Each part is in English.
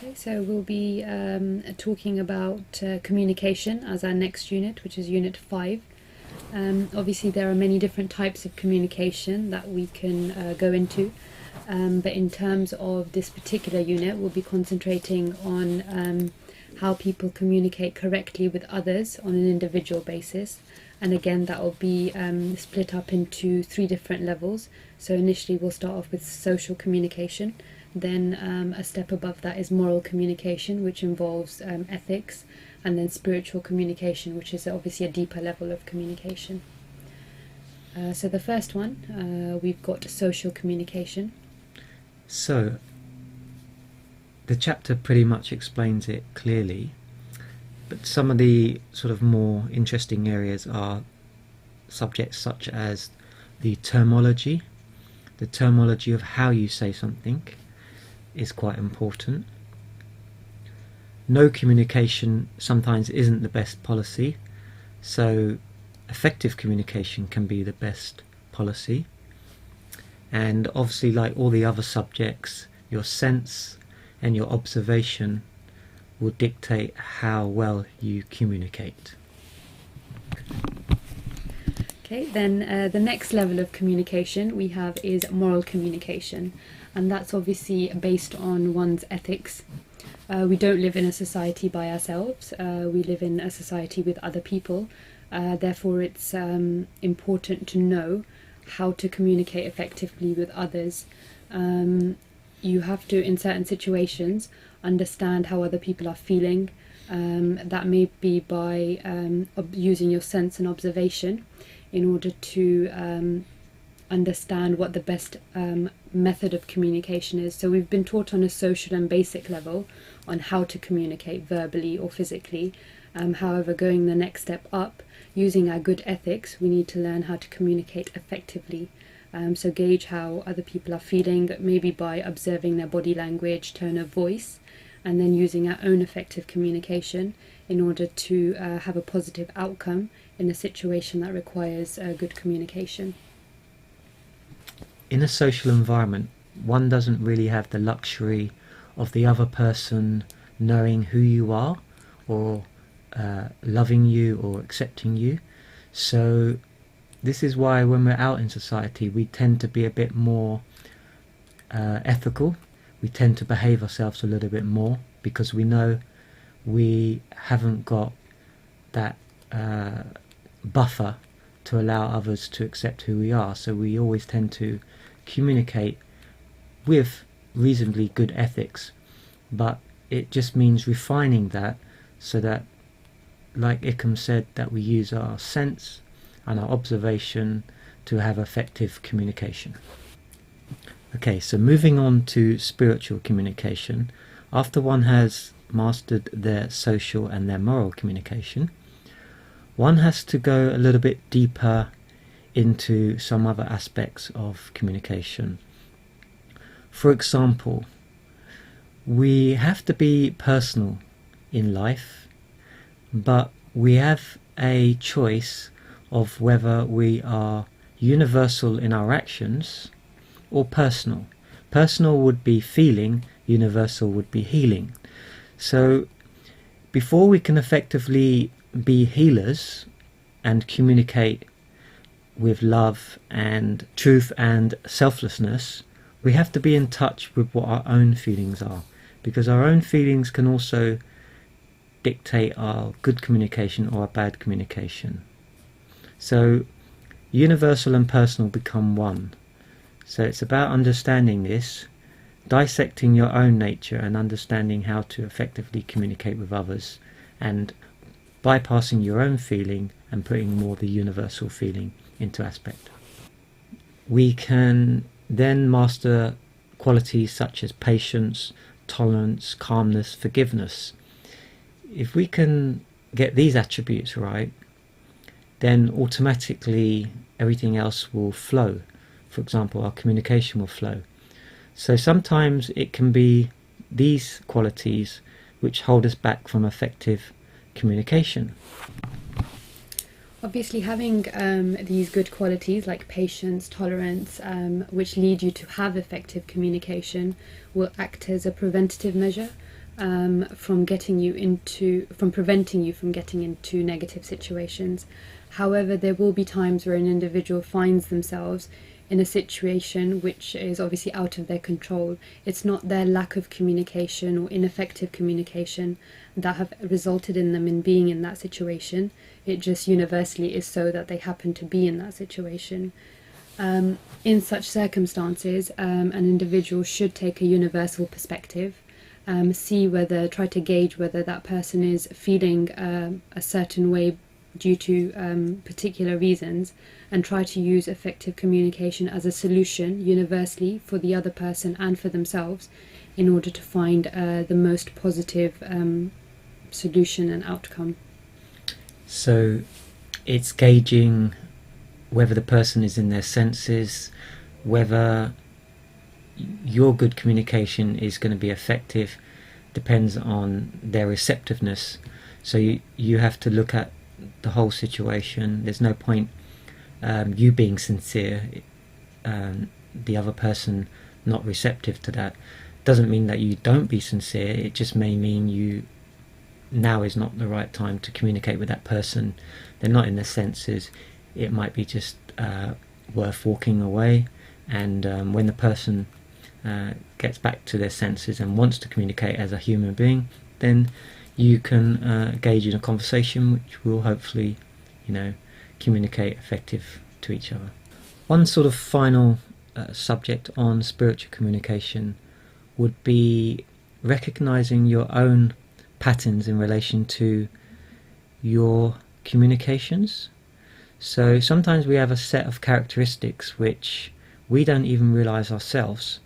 Okay, so we'll be talking about communication as our next unit, which is Unit 5. Obviously, there are many different types of communication that we can go into, but in terms of this particular unit, we'll be concentrating on how people communicate correctly with others on an individual basis. And again, that will be split up into 3 different levels. So initially, we'll start off with social communication. Then a step above that is moral communication, which involves ethics, and then spiritual communication, which is obviously a deeper level of communication. So the first one, we've got social communication. So, the chapter pretty much explains it clearly, but some of the sort of more interesting areas are subjects such as the terminology of how you say something is quite important. No communication sometimes isn't the best policy, so effective communication can be the best policy. And obviously, like all the other subjects, your sense and your observation will dictate how well you communicate. Okay, then the next level of communication we have is moral communication, and that's obviously based on one's ethics. We don't live in a society by ourselves, we live in a society with other people, therefore it's important to know how to communicate effectively with others. You have to, in certain situations, understand how other people are feeling. That may be by using your sense and observation in order to understand what the best method of communication is. So we've been taught on a social and basic level on how to communicate verbally or physically. However, going the next step up, using our good ethics, we need to learn how to communicate effectively. So gauge how other people are feeling, maybe by observing their body language, tone of voice, and then using our own effective communication in order to have a positive outcome in a situation that requires good communication. In a social environment, one doesn't really have the luxury of the other person knowing who you are, or loving you or accepting you. So this is why when we're out in society, we tend to be a bit more ethical. We tend to behave ourselves a little bit more because we know we haven't got that buffer to allow others to accept who we are. So we always tend to communicate with reasonably good ethics, but it just means refining that so that, like Ikram said, that we use our sense and our observation to have effective communication. Okay, so moving on to spiritual communication. After one has mastered their social and their moral communication, one has to go a little bit deeper into some other aspects of communication. For example, we have to be personal in life, but we have a choice of whether we are universal in our actions or personal. Personal would be feeling, universal would be healing. So before we can effectively be healers and communicate with love and truth and selflessness, we have to be in touch with what our own feelings are, because our own feelings can also dictate our good communication or our bad communication. So universal and personal become one. So it's about understanding this, dissecting your own nature and understanding how to effectively communicate with others, and bypassing your own feeling and putting more the universal feeling into aspect. We can then master qualities such as patience, tolerance, calmness, forgiveness. If we can get these attributes right, then automatically everything else will flow. For example, our communication will flow. So sometimes it can be these qualities which hold us back from effective communication. Obviously, having these good qualities like patience, tolerance, which lead you to have effective communication, will act as a preventative measure. from preventing you from getting into negative situations. However, there will be times where an individual finds themselves in a situation which is obviously out of their control. It's not their lack of communication or ineffective communication that have resulted in them in being in that situation. It just universally is so that they happen to be in that situation. In such circumstances, an individual should take a universal perspective, try to gauge whether that person is feeling a certain way due to particular reasons, and try to use effective communication as a solution universally for the other person and for themselves in order to find the most positive solution and outcome. So it's gauging whether the person is in their senses, whether your good communication is going to be effective depends on their receptiveness. So you have to look at the whole situation. There's no point you being sincere, the other person not receptive to that. Doesn't mean that you don't be sincere, it just may mean now is not the right time to communicate with that person. They're not in their senses. It might be just worth walking away, and when the person gets back to their senses and wants to communicate as a human being, then you can engage in a conversation which will hopefully, communicate effective to each other. One sort of final subject on spiritual communication would be recognizing your own patterns in relation to your communications. So sometimes we have a set of characteristics which we don't even realize ourselves,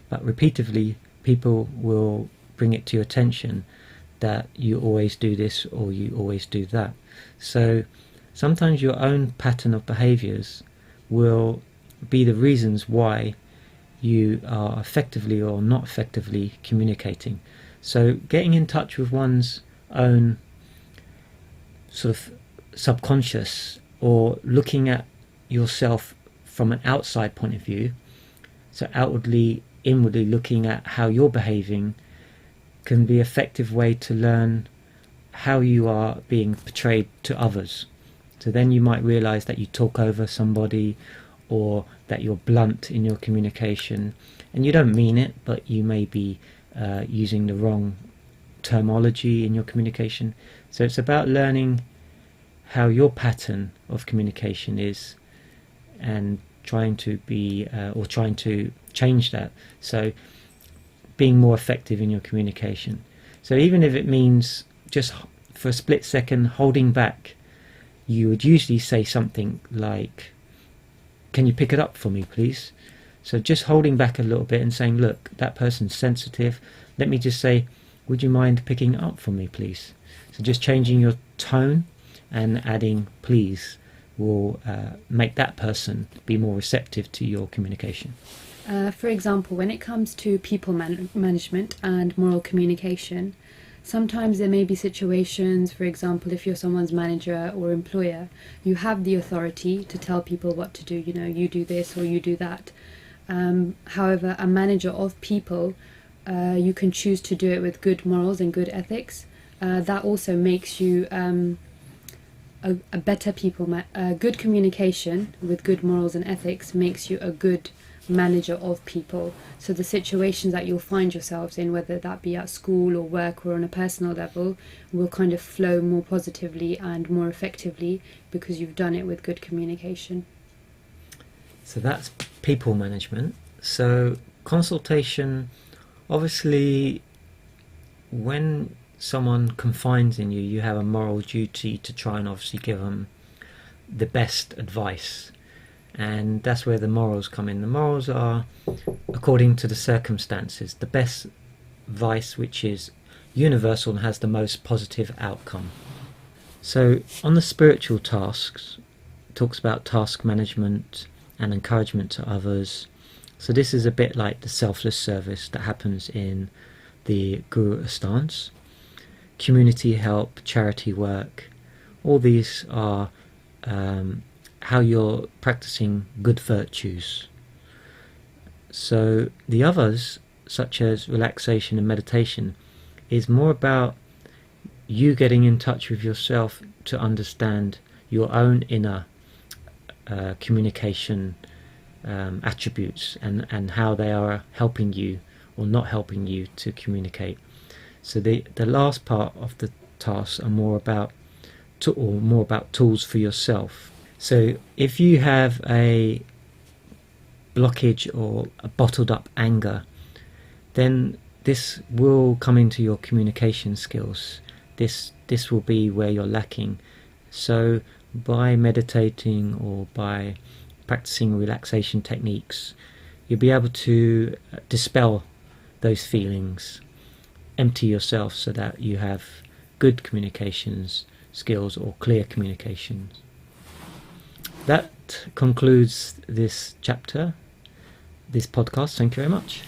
but repeatedly people will bring it to your attention that you always do this or you always do that. So sometimes your own pattern of behaviors will be the reasons why you are effectively or not effectively communicating. So getting in touch with one's own sort of subconscious, or looking at yourself from an outside point of view, so outwardly, inwardly looking at how you're behaving, can be an effective way to learn how you are being portrayed to others. So then you might realize that you talk over somebody, or that you're blunt in your communication, and you don't mean it, but you may be using the wrong terminology in your communication. So it's about learning how your pattern of communication is, and trying to change that. So being more effective in your communication. So even if it means just for a split second holding back, you would usually say something like, "Can you pick it up for me, please?" So just holding back a little bit and saying, "Look, that person's sensitive. Let me just say, would you mind picking it up for me, please?" So just changing your tone and adding "please" will make that person be more receptive to your communication. For example, when it comes to people management and moral communication, sometimes there may be situations, for example, if you're someone's manager or employer, you have the authority to tell people what to do, you do this or you do that. However, a manager of people, you can choose to do it with good morals and good ethics. That also makes you a better good communication with good morals and ethics makes you a good manager of people. So the situations that you'll find yourselves in, whether that be at school or work or on a personal level, will kind of flow more positively and more effectively because you've done it with good communication. So that's people management. So consultation, obviously when someone confides in you, you have a moral duty to try and obviously give them the best advice. And that's where the morals come in. The morals are according to the circumstances, the best advice which is universal and has the most positive outcome. So on the spiritual tasks, it talks about task management and encouragement to others. So this is a bit like the selfless service that happens in the Guru Asthans. Community help, charity work, all these are how you're practicing good virtues. So the others, such as relaxation and meditation, is more about you getting in touch with yourself to understand your own inner communication attributes and how they are helping you or not helping you to communicate. So the last part of the tasks are more about tools for yourself. So if you have a blockage or a bottled up anger, then this will come into your communication skills. This will be where you're lacking. So by meditating or by practicing relaxation techniques, you'll be able to dispel those feelings, empty yourself so that you have good communications skills or clear communications. That concludes this chapter, this podcast. Thank you very much.